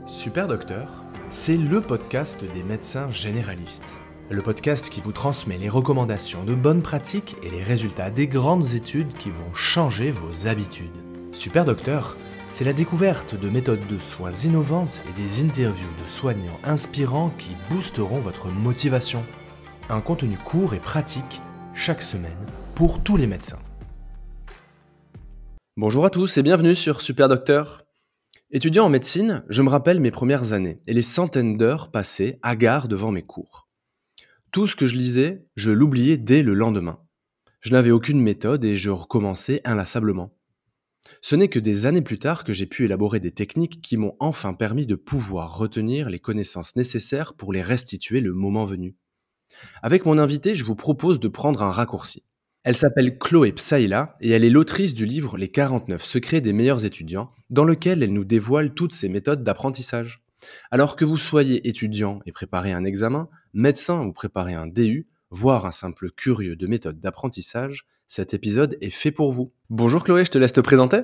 Super Docteur, c'est le podcast des médecins généralistes. Le podcast qui vous transmet les recommandations de bonnes pratiques et les résultats des grandes études qui vont changer vos habitudes. Super Docteur, c'est la découverte de méthodes de soins innovantes et des interviews de soignants inspirants qui boosteront votre motivation. Un contenu court et pratique chaque semaine pour tous les médecins. Bonjour à tous et bienvenue sur Super Docteur. Étudiant en médecine, je me rappelle mes premières années et les centaines d'heures passées hagards devant mes cours. Tout ce que je lisais, je l'oubliais dès le lendemain. Je n'avais aucune méthode et je recommençais inlassablement. Ce n'est que des années plus tard que j'ai pu élaborer des techniques qui m'ont enfin permis de pouvoir retenir les connaissances nécessaires pour les restituer le moment venu. Avec mon invité, je vous propose de prendre un raccourci. Elle s'appelle Chloé Psaïla et elle est l'autrice du livre Les 49 secrets des meilleurs étudiants, dans lequel elle nous dévoile toutes ses méthodes d'apprentissage. Alors que vous soyez étudiant et préparez un examen, médecin ou préparez un DU, voire un simple curieux de méthodes d'apprentissage, cet épisode est fait pour vous. Bonjour Chloé, je te laisse te présenter.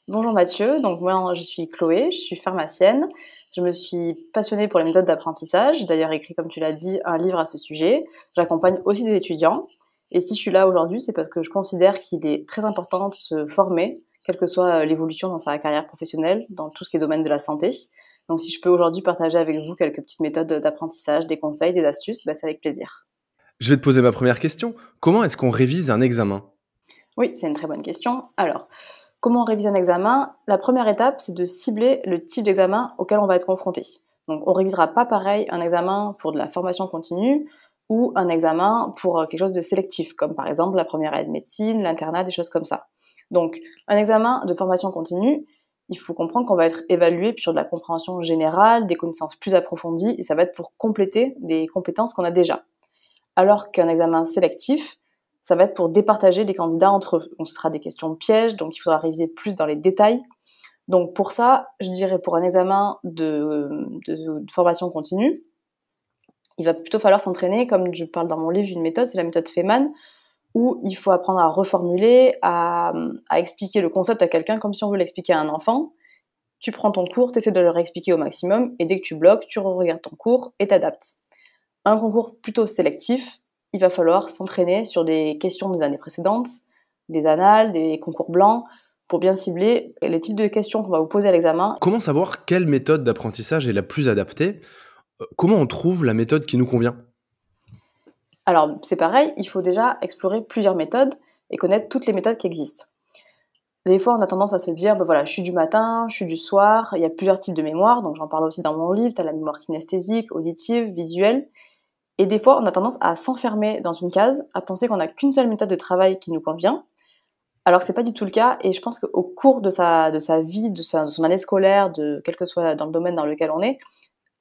Bonjour Mathieu, donc moi je suis Chloé, je suis pharmacienne. Je me suis passionnée pour les méthodes d'apprentissage. J'ai d'ailleurs écrit, comme tu l'as dit, un livre à ce sujet. J'accompagne aussi des étudiants. Et si je suis là aujourd'hui, c'est parce que je considère qu'il est très important de se former, quelle que soit l'évolution dans sa carrière professionnelle, dans tout ce qui est domaine de la santé. Donc si je peux aujourd'hui partager avec vous quelques petites méthodes d'apprentissage, des conseils, des astuces, c'est avec plaisir. Je vais te poser ma première question. Comment est-ce qu'on révise un examen ? Oui, c'est une très bonne question. Alors, comment on révise un examen ? La première étape, c'est de cibler le type d'examen auquel on va être confronté. Donc, on révisera pas pareil un examen pour de la formation continue ou un examen pour quelque chose de sélectif, comme par exemple la première année de médecine, l'internat, des choses comme ça. Donc, un examen de formation continue, il faut comprendre qu'on va être évalué sur de la compréhension générale, des connaissances plus approfondies, et ça va être pour compléter des compétences qu'on a déjà. Alors qu'un examen sélectif, ça va être pour départager les candidats entre eux. Donc, ce sera des questions pièges, donc il faudra réviser plus dans les détails. Donc pour ça, je dirais pour un examen de formation continue, il va plutôt falloir s'entraîner, comme je parle dans mon livre d'une méthode, c'est la méthode Feynman, où il faut apprendre à reformuler, à expliquer le concept à quelqu'un comme si on veut l'expliquer à un enfant. Tu prends ton cours, tu essaies de le réexpliquer au maximum, et dès que tu bloques, tu regardes ton cours et t'adaptes. Un concours plutôt sélectif, il va falloir s'entraîner sur des questions des années précédentes, des annales, des concours blancs, pour bien cibler les types de questions qu'on va vous poser à l'examen. Comment savoir quelle méthode d'apprentissage est la plus adaptée ? Comment on trouve la méthode qui nous convient ? Alors, c'est pareil, il faut déjà explorer plusieurs méthodes et connaître toutes les méthodes qui existent. Des fois, on a tendance à se dire, voilà, je suis du matin, je suis du soir, il y a plusieurs types de mémoire, donc j'en parle aussi dans mon livre, tu as la mémoire kinesthésique, auditive, visuelle. Et des fois, on a tendance à s'enfermer dans une case, à penser qu'on n'a qu'une seule méthode de travail qui nous convient, alors que c'est pas du tout le cas. Et je pense qu'au cours de sa vie, de son année scolaire, de quel que soit dans le domaine dans lequel on est,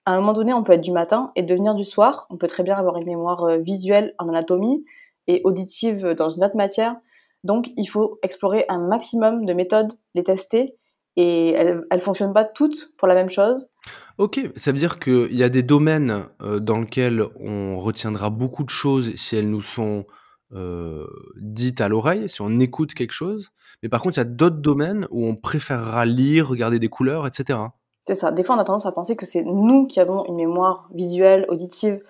à un moment donné, on peut être du matin et devenir du soir. On peut très bien avoir une mémoire visuelle en anatomie et auditive dans une autre matière. Donc, il faut explorer un maximum de méthodes, les tester, et elles fonctionnent pas toutes pour la même chose. Ok, ça veut dire qu'il y a des domaines dans lesquels on retiendra beaucoup de choses si elles nous sont dites à l'oreille, si on écoute quelque chose. Mais par contre, il y a d'autres domaines où on préférera lire, regarder des couleurs, etc. C'est ça. Des fois, on a tendance à penser que c'est nous qui avons une mémoire visuelle, auditive.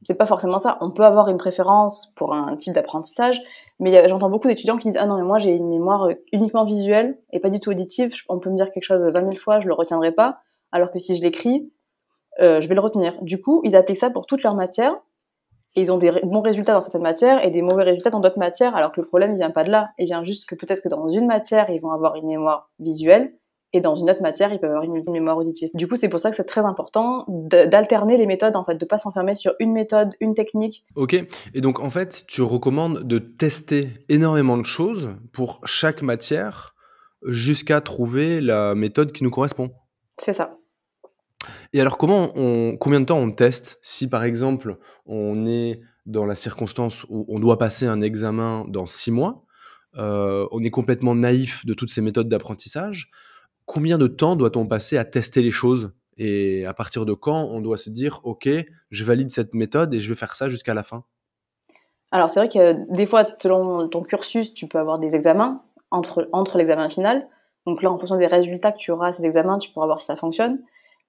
C'est pas forcément ça. On peut avoir une préférence pour un type d'apprentissage, mais j'entends beaucoup d'étudiants qui disent « Ah non, mais moi, j'ai une mémoire uniquement visuelle et pas du tout auditive. On peut me dire quelque chose 20 000 fois, je le retiendrai pas. Alors que si je l'écris, je vais le retenir. » Du coup, ils appliquent ça pour toutes leurs matières et ils ont des bons résultats dans certaines matières et des mauvais résultats dans d'autres matières, alors que le problème, il vient pas de là. Il vient juste que peut-être que dans une matière, ils vont avoir une mémoire visuelle, et dans une autre matière, ils peuvent avoir une mémoire auditive. Du coup, c'est pour ça que c'est très important d'alterner les méthodes, en fait, de pas s'enfermer sur une méthode, une technique. Ok, et donc en fait, tu recommandes de tester énormément de choses pour chaque matière jusqu'à trouver la méthode qui nous correspond. C'est ça. Et alors, combien de temps on teste si, par exemple, on est dans la circonstance où on doit passer un examen dans 6 mois, on est complètement naïf de toutes ces méthodes d'apprentissage. Combien de temps doit-on passer à tester les choses ? Et à partir de quand on doit se dire « Ok, je valide cette méthode et je vais faire ça jusqu'à la fin ». Alors, c'est vrai que des fois, selon ton cursus, tu peux avoir des examens entre l'examen final. Donc là, en fonction des résultats que tu auras à ces examens, tu pourras voir si ça fonctionne.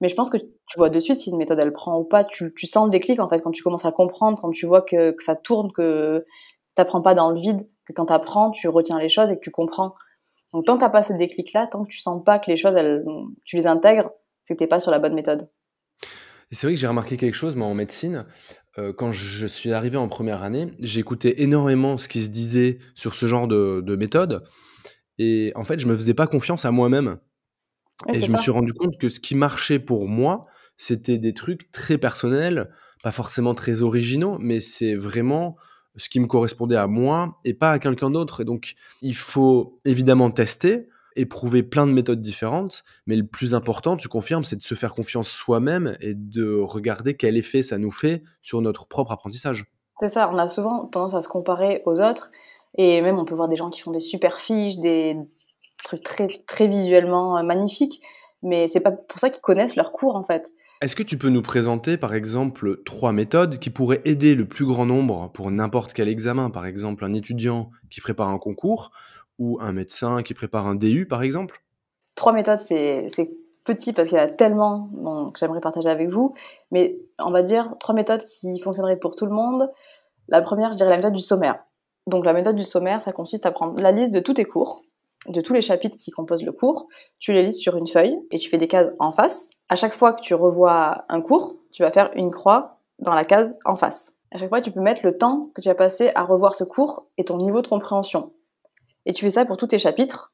Mais je pense que tu vois de suite si une méthode elle prend ou pas. Tu sens le déclic en fait quand tu commences à comprendre, quand tu vois que ça tourne, que t'apprends pas dans le vide, que quand t'apprends, tu retiens les choses et que tu comprends. Donc tant que t'as pas ce déclic-là, tant que tu sens pas que les choses, tu les intègres, c'est que t'es pas sur la bonne méthode. Et c'est vrai que j'ai remarqué quelque chose, moi, en médecine, quand je suis arrivé en première année, j'écoutais énormément ce qui se disait sur ce genre de méthode et en fait, je me faisais pas confiance à moi-même Oui, et c'est je me ça. suis rendu compte que ce qui marchait pour moi, c'était des trucs très personnels, pas forcément très originaux, mais c'est vraiment ce qui me correspondait à moi et pas à quelqu'un d'autre et donc il faut évidemment tester, éprouver plein de méthodes différentes, mais le plus important, tu confirmes, c'est de se faire confiance soi-même et de regarder quel effet ça nous fait sur notre propre apprentissage. C'est ça, on a souvent tendance à se comparer aux autres et même on peut voir des gens qui font des super fiches, des trucs très très visuellement magnifiques, mais c'est pas pour ça qu'ils connaissent leur cours en fait. Est-ce que tu peux nous présenter, par exemple, 3 méthodes qui pourraient aider le plus grand nombre pour n'importe quel examen? Par exemple, un étudiant qui prépare un concours ou un médecin qui prépare un DU, par exemple? 3 méthodes, c'est petit parce qu'il y en a tellement que j'aimerais partager avec vous, mais on va dire 3 méthodes qui fonctionneraient pour tout le monde. La première, je dirais la méthode du sommaire. Donc la méthode du sommaire, ça consiste à prendre la liste de tous tes cours, de tous les chapitres qui composent le cours, tu les listes sur une feuille et tu fais des cases en face. À chaque fois que tu revois un cours, tu vas faire une croix dans la case en face. À chaque fois, tu peux mettre le temps que tu as passé à revoir ce cours et ton niveau de compréhension. Et tu fais ça pour tous tes chapitres.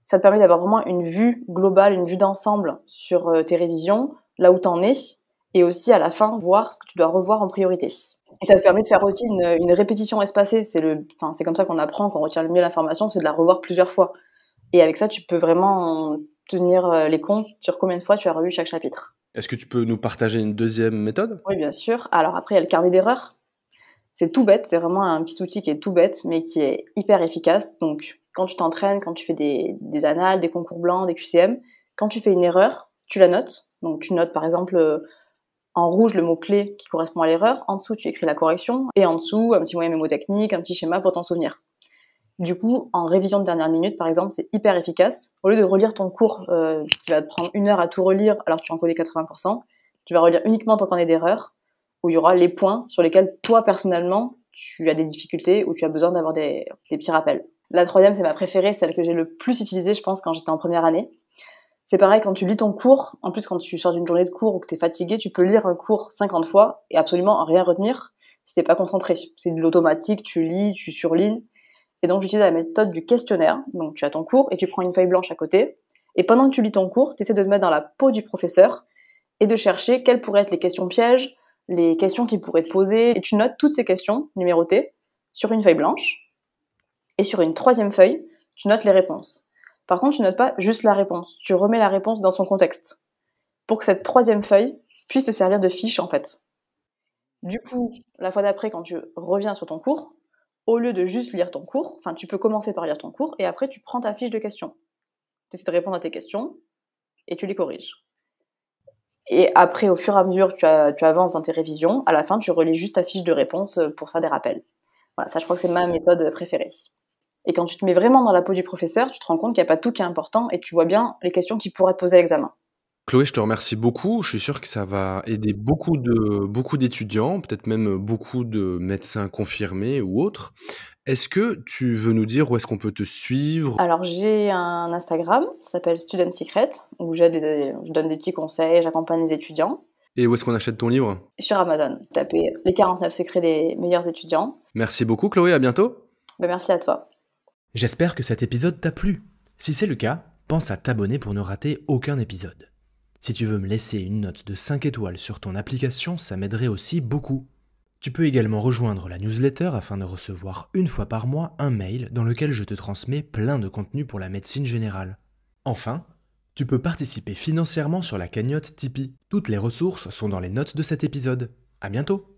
Ça te permet d'avoir vraiment une vue globale, une vue d'ensemble sur tes révisions, là où t'en es, et aussi à la fin, voir ce que tu dois revoir en priorité. Et ça te permet de faire aussi une répétition espacée. C'est comme ça qu'on apprend, qu'on retient le mieux l'information, c'est de la revoir plusieurs fois. Et avec ça, tu peux vraiment tenir les comptes sur combien de fois tu as revu chaque chapitre. Est-ce que tu peux nous partager une deuxième méthode? Oui, bien sûr. Alors après, il y a le carnet d'erreurs. C'est tout bête, c'est vraiment un petit outil qui est tout bête, mais qui est hyper efficace. Donc, quand tu t'entraînes, quand tu fais des annales, des concours blancs, des QCM, quand tu fais une erreur, tu la notes. Donc, tu notes par exemple en rouge le mot-clé qui correspond à l'erreur. En dessous, tu écris la correction. Et en dessous, un petit moyen mémotechnique, un petit schéma pour t'en souvenir. Du coup, en révision de dernière minute, par exemple, c'est hyper efficace. Au lieu de relire ton cours qui va te prendre 1 heure à tout relire alors que tu en connais 80%, tu vas relire uniquement ton carnet d'erreurs où il y aura les points sur lesquels toi, personnellement, tu as des difficultés ou tu as besoin d'avoir des petits rappels. La troisième, c'est ma préférée, celle que j'ai le plus utilisée, je pense, quand j'étais en première année. C'est pareil, quand tu lis ton cours, en plus quand tu sors d'une journée de cours ou que t'es fatigué, tu peux lire un cours 50 fois et absolument rien retenir si t'es pas concentré. C'est de l'automatique, tu lis, tu surlignes. Et donc j'utilise la méthode du questionnaire. Donc tu as ton cours et tu prends une feuille blanche à côté. Et pendant que tu lis ton cours, tu essaies de te mettre dans la peau du professeur et de chercher quelles pourraient être les questions pièges, les questions qu'il pourrait te poser. Et tu notes toutes ces questions numérotées sur une feuille blanche. Et sur une troisième feuille, tu notes les réponses. Par contre, tu notes pas juste la réponse. Tu remets la réponse dans son contexte. Pour que cette troisième feuille puisse te servir de fiche, en fait. Du coup, la fois d'après, quand tu reviens sur ton cours, au lieu de juste lire ton cours, enfin, tu peux commencer par lire ton cours et après, tu prends ta fiche de questions. Tu essaies de répondre à tes questions et tu les corriges. Et après, au fur et à mesure que tu avances dans tes révisions, à la fin, tu relis juste ta fiche de réponse pour faire des rappels. Voilà, ça, je crois que c'est ma méthode préférée. Et quand tu te mets vraiment dans la peau du professeur, tu te rends compte qu'il n'y a pas tout qui est important et tu vois bien les questions qui pourraient te poser à l'examen. Chloé, je te remercie beaucoup. Je suis sûr que ça va aider beaucoup d'étudiants, peut-être même beaucoup de médecins confirmés ou autres. Est-ce que tu veux nous dire où est-ce qu'on peut te suivre? Alors, j'ai un Instagram, ça s'appelle Student Secret, où je donne des petits conseils, j'accompagne les étudiants. Et où est-ce qu'on achète ton livre? Sur Amazon, tapez les 49 secrets des meilleurs étudiants. Merci beaucoup Chloé, à bientôt. Ben, merci à toi. J'espère que cet épisode t'a plu. Si c'est le cas, pense à t'abonner pour ne rater aucun épisode. Si tu veux me laisser une note de 5 étoiles sur ton application, ça m'aiderait aussi beaucoup. Tu peux également rejoindre la newsletter afin de recevoir une fois par mois un mail dans lequel je te transmets plein de contenu pour la médecine générale. Enfin, tu peux participer financièrement sur la cagnotte Tipeee. Toutes les ressources sont dans les notes de cet épisode. À bientôt!